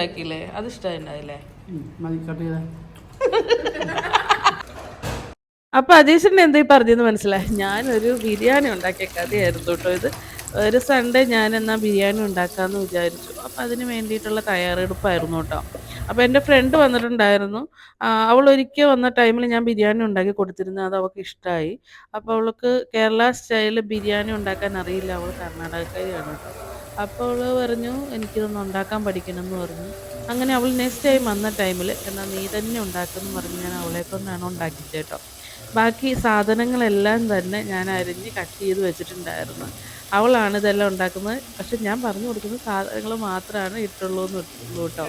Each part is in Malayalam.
ഉണ്ടാക്കിയില്ലേ? അത് ഇഷ്ടമായില്ലേ? അപ്പൊ അജീഷിന്റെ എന്താ പറഞ്ഞെന്ന് മനസ്സിലായി. ഞാനൊരു ബിരിയാണി ഉണ്ടാക്കിയ കഥയായിരുന്നു കേട്ടോ ഇത്. ഒരു സൺഡേ ഞാൻ എന്നാ ബിരിയാണി ഉണ്ടാക്കാന്ന് വിചാരിച്ചു. അപ്പൊ അതിന് വേണ്ടിയിട്ടുള്ള തയ്യാറെടുപ്പായിരുന്നു കേട്ടോ. അപ്പൊ എൻ്റെ ഫ്രണ്ട് വന്നിട്ടുണ്ടായിരുന്നു. അവൾ ഒരിക്കൽ വന്ന ടൈമിൽ ഞാൻ ബിരിയാണി ഉണ്ടാക്കി കൊടുത്തിരുന്നു. അത് അവൾക്ക് ഇഷ്ടമായി. അപ്പോൾ അവൾക്ക് കേരള സ്റ്റൈലിൽ ബിരിയാണി ഉണ്ടാക്കാൻ അറിയില്ല. അവൾ കർണാടകക്കാരിയാണ് കേട്ടോ. അപ്പോൾ അവൾ പറഞ്ഞു എനിക്കിതൊന്ന് ഉണ്ടാക്കാൻ പഠിക്കണം എന്ന് പറഞ്ഞു. അങ്ങനെ അവൾ നെക്സ്റ്റ് ടൈം വന്ന ടൈമിൽ എന്നാൽ നീ തന്നെ ഉണ്ടാക്കുമെന്ന് പറഞ്ഞ് ഞാൻ അവളെ കൊണ്ടാണ് ഉണ്ടാക്കിച്ചത് കേട്ടോ. ബാക്കി സാധനങ്ങളെല്ലാം തന്നെ ഞാൻ അരിഞ്ഞ് കട്ട് ചെയ്ത് വെച്ചിട്ടുണ്ടായിരുന്നു. അവളാണ് ഇതെല്ലാം ഉണ്ടാക്കുന്നത്. പക്ഷെ ഞാൻ പറഞ്ഞു കൊടുക്കുന്ന സാധനങ്ങൾ മാത്രമാണ് ഇട്ടുള്ളൂ എന്ന് ഇട്ടുള്ളൂ കേട്ടോ.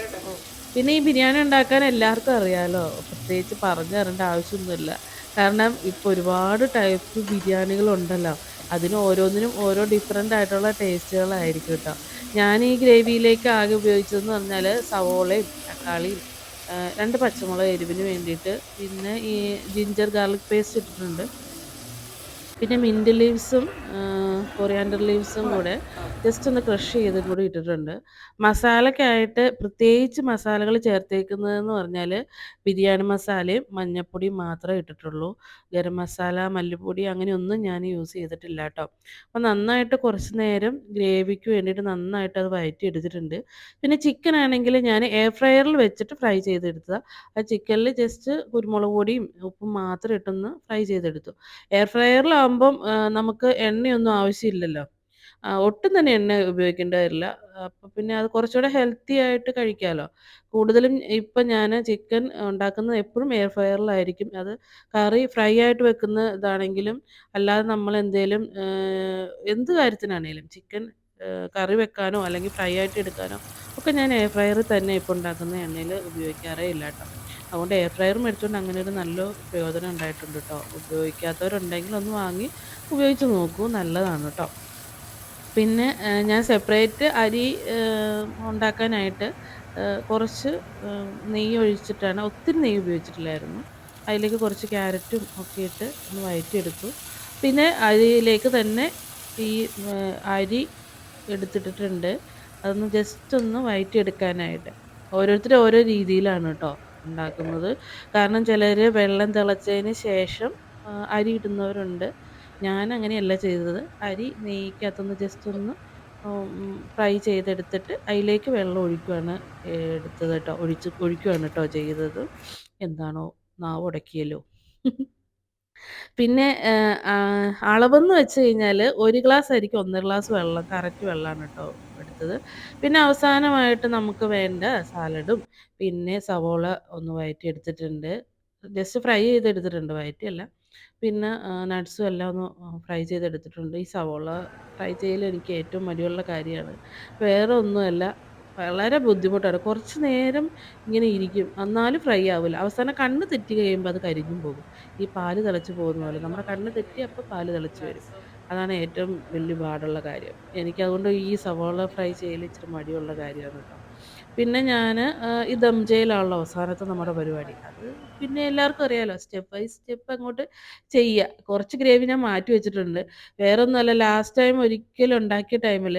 പിന്നെ ഈ ബിരിയാണി ഉണ്ടാക്കാൻ എല്ലാവർക്കും അറിയാലോ. പ്രത്യേകിച്ച് പറഞ്ഞു തരേണ്ട ആവശ്യമൊന്നുമില്ല. കാരണം ഇപ്പോൾ ഒരുപാട് ടൈപ്പ് ബിരിയാണികളുണ്ടല്ലോ. അതിന് ഓരോന്നിനും ഓരോ ഡിഫറൻ്റ് ആയിട്ടുള്ള ടേസ്റ്റുകളായിരിക്കും കേട്ടോ. ഞാൻ ഈ ഗ്രേവിയിലേക്ക് ആകെ ഉപയോഗിച്ചതെന്ന് പറഞ്ഞാൽ സവോളയും തക്കാളിയും 2 പച്ചമുളക് എരിവിന് വേണ്ടിയിട്ട്, പിന്നെ ഈ ജിഞ്ചർ ഗാർലിക് പേസ്റ്റ് ഇട്ടിട്ടുണ്ട്. പിന്നെ മിൻറ്റ് ലീവ്സും കൊറിയാൻഡർ ലീവ്സും കൂടെ ജസ്റ്റ് ഒന്ന് ക്രഷ് ചെയ്തും കൂടി ഇട്ടിട്ടുണ്ട്. മസാലയ്ക്കായിട്ട് പ്രത്യേകിച്ച് മസാലകൾ ചേർത്തേക്കുന്നതെന്ന് പറഞ്ഞാൽ ബിരിയാണി മസാലയും മഞ്ഞൾപ്പൊടിയും മാത്രമേ ഇട്ടിട്ടുള്ളൂ. ഗരം മസാല, മല്ലിപ്പൊടി അങ്ങനെയൊന്നും ഞാൻ യൂസ് ചെയ്തിട്ടില്ല കേട്ടോ. അപ്പോൾ നന്നായിട്ട് കുറച്ച് നേരം ഗ്രേവിക്ക് വേണ്ടിയിട്ട് നന്നായിട്ട് അത് വഴറ്റി എടുത്തിട്ടുണ്ട്. പിന്നെ ചിക്കൻ ആണെങ്കിൽ ഞാൻ എയർ ഫ്രയറിൽ വെച്ചിട്ട് ഫ്രൈ ചെയ്തെടുത്തതാണ്. ആ ചിക്കനിൽ ജസ്റ്റ് കുരുമുളക് പൊടിയും ഉപ്പും മാത്രം ഇട്ടൊന്ന് ഫ്രൈ ചെയ്തെടുത്തു. എയർ ഫ്രയറിലാകുമ്പം നമുക്ക് എണ്ണയൊന്നും ആവശ്യമില്ലല്ലോ. ഒട്ടും തന്നെ എണ്ണ ഉപയോഗിക്കേണ്ടി വരില്ല. അപ്പം പിന്നെ അത് കുറച്ചുകൂടെ ഹെൽത്തി ആയിട്ട് കഴിക്കാമല്ലോ. കൂടുതലും ഇപ്പം ഞാൻ ചിക്കൻ ഉണ്ടാക്കുന്നത് എപ്പോഴും എയർ ഫ്രയറിലായിരിക്കും. അത് കറി ഫ്രൈ ആയിട്ട് വെക്കുന്ന ഇതാണെങ്കിലും അല്ലാതെ നമ്മളെന്തേലും എന്ത് കാര്യത്തിനാണേലും ചിക്കൻ കറി വെക്കാനോ അല്ലെങ്കിൽ ഫ്രൈ ആയിട്ട് എടുക്കാനോ ഒക്കെ ഞാൻ എയർ ഫ്രയറിൽ തന്നെ ഇപ്പോൾ ഉണ്ടാക്കുന്ന എണ്ണയിൽ ഉപയോഗിക്കാറേ ഇല്ല കേട്ടോ. അതുകൊണ്ട് എയർ ഫ്രയർ മേടിച്ചുകൊണ്ട് അങ്ങനെ ഒരു നല്ല പ്രയോജനം ഉണ്ടായിട്ടുണ്ട് കേട്ടോ. ഉപയോഗിക്കാത്തവരുണ്ടെങ്കിൽ ഒന്ന് വാങ്ങി ഉപയോഗിച്ച് നോക്കൂ, നല്ലതാണ് കേട്ടോ. പിന്നെ ഞാൻ സെപ്പറേറ്റ് അരി ഉണ്ടാക്കാനായിട്ട് കുറച്ച് നെയ്യ് ഒഴിച്ചിട്ടാണ്, ഒത്തിരി നെയ്യ് ഉപയോഗിച്ചിട്ടില്ലായിരുന്നു. അതിലേക്ക് കുറച്ച് ക്യാരറ്റും ഒക്കെ ഇട്ട് ഒന്ന് വഴറ്റിയെടുത്തു. പിന്നെ അരിയിലേക്ക് തന്നെ ഈ അരി എടുത്തിട്ടിട്ടുണ്ട്. അതൊന്ന് ജസ്റ്റ് ഒന്ന് വഴറ്റിയെടുക്കാനായിട്ട്. ഓരോരുത്തർ ഓരോ രീതിയിലാണ് കേട്ടോ ഉണ്ടാക്കുന്നത്. കാരണം ചിലർ വെള്ളം തിളച്ചതിന് ശേഷം അരി ഇടുന്നവരുണ്ട്. ഞാൻ അങ്ങനെയല്ല ചെയ്തത്. അരി നെയ്ക്കകത്തൊന്ന് ജസ്റ്റ് ഒന്ന് ഫ്രൈ ചെയ്തെടുത്തിട്ട് അതിലേക്ക് വെള്ളം ഒഴിക്കുകയാണ് എടുത്തത് കേട്ടോ. ഒഴിക്കുകയാണ് കേട്ടോ ചെയ്തത്. എന്താണോ നാവ് ഉടക്കിയല്ലോ. പിന്നെ അളവെന്ന് വെച്ച് കഴിഞ്ഞാൽ 1 ഗ്ലാസ് അരിക്ക് 1 ഗ്ലാസ് വെള്ളം, കറക്റ്റ് വെള്ളമാണ് കേട്ടോ എടുത്തത്. പിന്നെ അവസാനമായിട്ട് നമുക്ക് വേണ്ട സാലഡും പിന്നെ സവോള ഒന്ന് വഴറ്റിയെടുത്തിട്ടുണ്ട്. ജസ്റ്റ് ഫ്രൈ ചെയ്തെടുത്തിട്ടുണ്ട്, വഴറ്റിയല്ല. പിന്നെ നട്ട്സും എല്ലാം ഒന്ന് ഫ്രൈ ചെയ്തെടുത്തിട്ടുണ്ട്. ഈ സവോള ഫ്രൈ ചെയ്യൽ എനിക്ക് ഏറ്റവും മടിയുള്ള കാര്യമാണ്. വേറെ ഒന്നുമല്ല, വളരെ ബുദ്ധിമുട്ടാണ്. കുറച്ച് നേരം ഇങ്ങനെ ഇരിക്കും, എന്നാലും ഫ്രൈ ആവില്ല. അവസാനം കണ്ണ് തെറ്റി കഴിയുമ്പോൾ അത് കരിഞ്ഞും പോകും. ഈ പാല് തിളച്ച് പോകുന്ന പോലെ നമ്മുടെ കണ്ണ് തെറ്റി അപ്പോൾ പാല് തിളച്ച് വരും. അതാണ് ഏറ്റവും വലിയ പാടുള്ള കാര്യം. എനിക്കതുകൊണ്ട് ഈ സവോള ഫ്രൈ ചെയ്യൽ ഇച്ചിരി മടിയുള്ള കാര്യമാണ് കേട്ടോ. പിന്നെ ഞാൻ ഈ ദം ചെയ്യലാണല്ലോ അവസാനത്തെ നമ്മുടെ പരിപാടി. അത് പിന്നെ എല്ലാവർക്കും അറിയാമല്ലോ, സ്റ്റെപ്പ് ബൈ സ്റ്റെപ്പ് അങ്ങോട്ട് ചെയ്യുക. കുറച്ച് ഗ്രേവി ഞാൻ മാറ്റി വെച്ചിട്ടുണ്ട്. വേറെ ഒന്നുമല്ല, ലാസ്റ്റ് ടൈം ഒരിക്കലും ഉണ്ടാക്കിയ ടൈമിൽ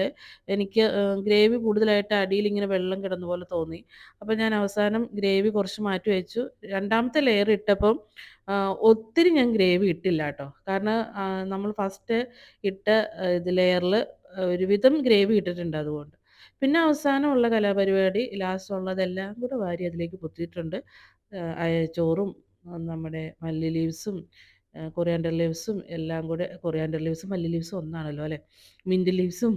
എനിക്ക് ഗ്രേവി കൂടുതലായിട്ട് അടിയിൽ ഇങ്ങനെ വെള്ളം കിടന്ന പോലെ തോന്നി. അപ്പോൾ ഞാൻ അവസാനം ഗ്രേവി കുറച്ച് മാറ്റി വെച്ചു. രണ്ടാമത്തെ ലെയർ ഇട്ടപ്പം ഒത്തിരി ഞാൻ ഗ്രേവി ഇട്ടില്ല കേട്ടോ. കാരണം നമ്മൾ ഫസ്റ്റ് ഇട്ട ഇത് ലെയറിൽ ഒരുവിധം ഗ്രേവി ഇട്ടിട്ടുണ്ട് അതുകൊണ്ട്. പിന്നെ അവസാനമുള്ള കലാപരിപാടി ലാസ്റ്റ് ഉള്ളതെല്ലാം കൂടെ വാരി അതിലേക്ക് പൊത്തിയിട്ടുണ്ട്. ചോറും നമ്മുടെ മല്ലി ലീവ്സും കൊറിയാൻഡർ ലീവ്സും എല്ലാം കൂടെ, കൊറിയാൻഡർ ലീവ്സും മല്ലി ലീവ്സും ഒന്നാണല്ലോ അല്ലേ, മിൻറ്റ് ലീവ്സും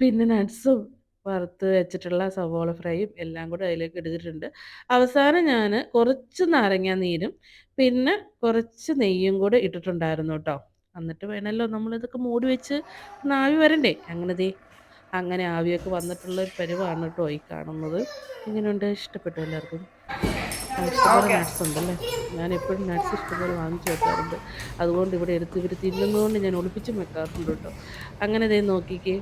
പിന്നെ നട്ട്സും വറുത്ത് വെച്ചിട്ടുള്ള സവോള ഫ്രൈയും എല്ലാം കൂടെ അതിലേക്ക് എടുത്തിട്ടുണ്ട്. അവസാനം ഞാൻ കുറച്ച് നാരങ്ങാ നീരും പിന്നെ കുറച്ച് നെയ്യും കൂടെ ഇട്ടിട്ടുണ്ടായിരുന്നു കേട്ടോ. എന്നിട്ട് വേണമല്ലോ നമ്മളിതൊക്കെ മൂടി വെച്ച് ആവി വരണ്ടേ. അങ്ങനെ ആവിയൊക്കെ വന്നിട്ടുള്ള ഒരു പരുവാണ് കേട്ടോ ഈ കാണുന്നത്. എങ്ങനെയുണ്ട്? ഇഷ്ടപ്പെട്ടു എല്ലാവർക്കും? ഇഷ്ടംപോലെ നട്ട്സ് ഉണ്ടല്ലേ. ഞാൻ എപ്പോഴും നട്ട്സ് ഇഷ്ടംപോലെ വാങ്ങിച്ചു വെക്കാറുണ്ട്. അതുകൊണ്ട് ഇവിടെ എടുത്ത് ഇവർ തിന്നുന്നതുകൊണ്ട് ഞാൻ ഒളിപ്പിച്ചും വെക്കാറുണ്ട് കേട്ടോ. അങ്ങനെ ദേ നോക്കിക്കേ,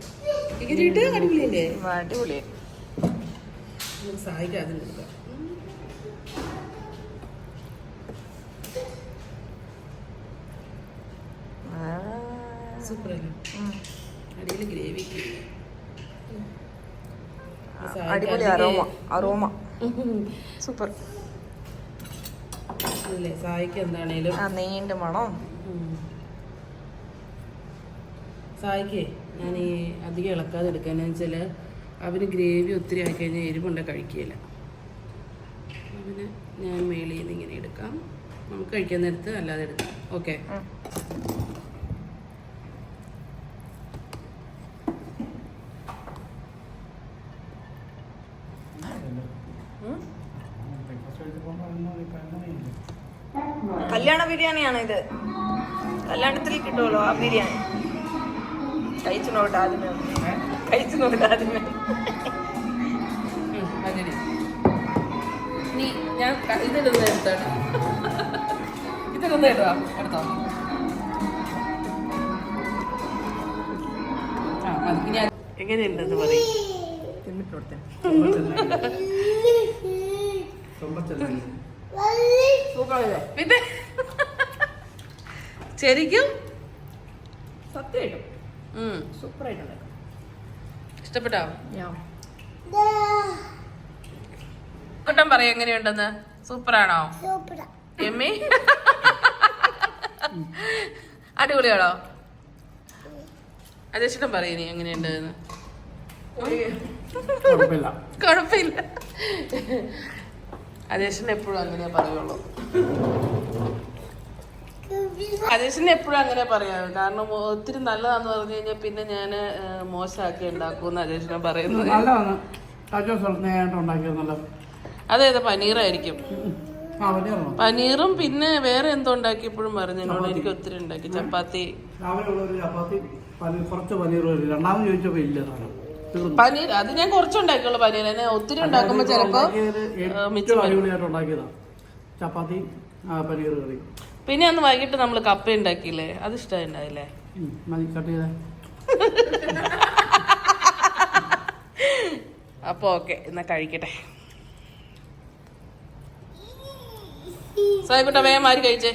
സൂപ്പറല്ലേ. അടിയിൽ ഗ്രേവി അടിപൊളി അരോമ സൂപ്പർ അല്ലേ സായിക്ക് എന്താണേലും നെയ്യിന്റെ മണം. സായിക്ക് ഞാൻ ഈ അധികം ഇളക്കാതെ എടുക്കാന്ന് വെച്ചാൽ അവന് ഗ്രേവി ഒത്തിരി ആയി കഴിഞ്ഞാൽ എരിവുണ്ട കഴിക്കുകയില്ല. അവന് ഞാൻ മേളിൽ നിന്ന് ഇങ്ങനെ എടുക്കാം, നമുക്ക് കഴിക്കാൻ നേരത്ത് അല്ലാതെ എടുക്കാം. ഓക്കെ കല്യാണ ബിരിയാണിയാണ് ഇത്. കല്യാണത്തിൽ കിട്ടുമല്ലോ ആ ബിരിയാണി. കഴിച്ചു നോക്കട്ടെ ആദ്യമേ. അങ്ങനെ നീ ഞാൻ ഇതിടുന്ന എടുത്തോട്ടെ, ഇതിടുന്ന എടുത്തോ. ഞാൻ എങ്ങനെയുണ്ടെന്ന് പറയും. പിന്നെ ശരിക്കും സത്യമായിട്ടും സൂപ്പറായിട്ടുണ്ട്. ഇഷ്ടപ്പെട്ടോ? കുട്ടൻ പറയാം എങ്ങനെയുണ്ടെന്ന്. സൂപ്പറാണോ എമ്മി? അടിപൊളിയാണോ? അതേഷ്ടം പറയ നീ എങ്ങനെയുണ്ടെന്ന്. കുഴപ്പമില്ല. അതേശന് എപ്പോഴും അങ്ങനെ പറയുള്ളൂ. അതേശന് എപ്പോഴും അങ്ങനെ പറയാം. കാരണം ഒത്തിരി നല്ലതാന്ന് പറഞ്ഞു കഴിഞ്ഞാൽ പിന്നെ ഞാൻ മോശമാക്കി ഉണ്ടാക്കുമെന്ന് അതേശന പറയുന്നത്. അതേതാ പനീറായിരിക്കും. പനീറും പിന്നെ വേറെ എന്തോ ഉണ്ടാക്കിയപ്പോഴും പറഞ്ഞു എന്നോട്. എനിക്ക് ഒത്തിരി ഉണ്ടാക്കി ചപ്പാത്തി. പനീർ അത് ഞാൻ കുറച്ചുണ്ടാക്കിയുള്ളൂ. പനീർ എന്നെ ഒത്തിരി ഉണ്ടാക്കുമ്പോ ചിലപ്പോ ചപ്പാത്തി പനീർ കറി. പിന്നെ അന്ന് വൈകിട്ട് നമ്മള് കപ്പ ഉണ്ടാക്കിയില്ലേ, അത് ഇഷ്ടമായില്ലേ? അപ്പൊ ഓക്കെ എന്നാ കഴിക്കട്ടെ. സായിക്കുട്ട വേഗം മാറി കഴിച്ചേ.